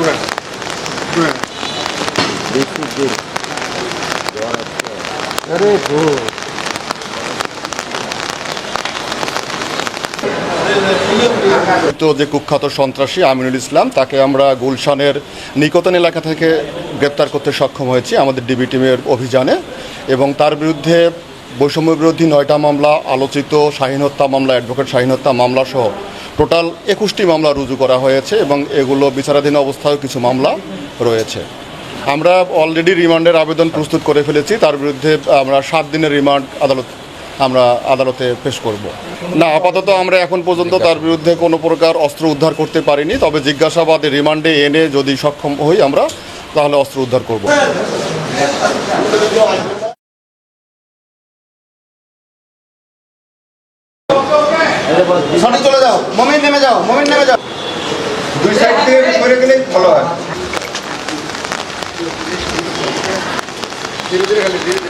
তো যে কুখ্যাত সন্ত্রাসী আমিনুল ইসলাম, তাকে আমরা গুলশানের নিকতন এলাকা থেকে গ্রেপ্তার করতে সক্ষম হয়েছি আমাদের ডিবি টিমের অভিযানে। এবং তার বিরুদ্ধে বৈষম্য বিরোধী 9টা মামলা, আলোচিত শাহীন হত্যা মামলা, অ্যাডভোকেট শাহীন হত্যা মামলা সহ টোটাল 21টি মামলা রুজু করা হয়েছে এবং এগুলো বিচারাধীন অবস্থায় কিছু মামলা রয়েছে। আমরা অলরেডি রিমান্ডের আবেদন প্রস্তুত করে ফেলেছি। তার বিরুদ্ধে আমরা 7 দিনের রিমান্ড আদালতে পেশ করব। না, আপাতত আমরা এখন পর্যন্ত তার বিরুদ্ধে কোনো প্রকার অস্ত্র উদ্ধার করতে পারিনি। তবে জিজ্ঞাসাবাদে রিমান্ডে এনে যদি সক্ষম হই আমরা, তাহলে অস্ত্র উদ্ধার করব। চলে যাও, মোমিন নেমে যাও, দুই সাইড দিয়ে সরে গেলেই ভালো হয়। ধীরে ধীরে ধীরে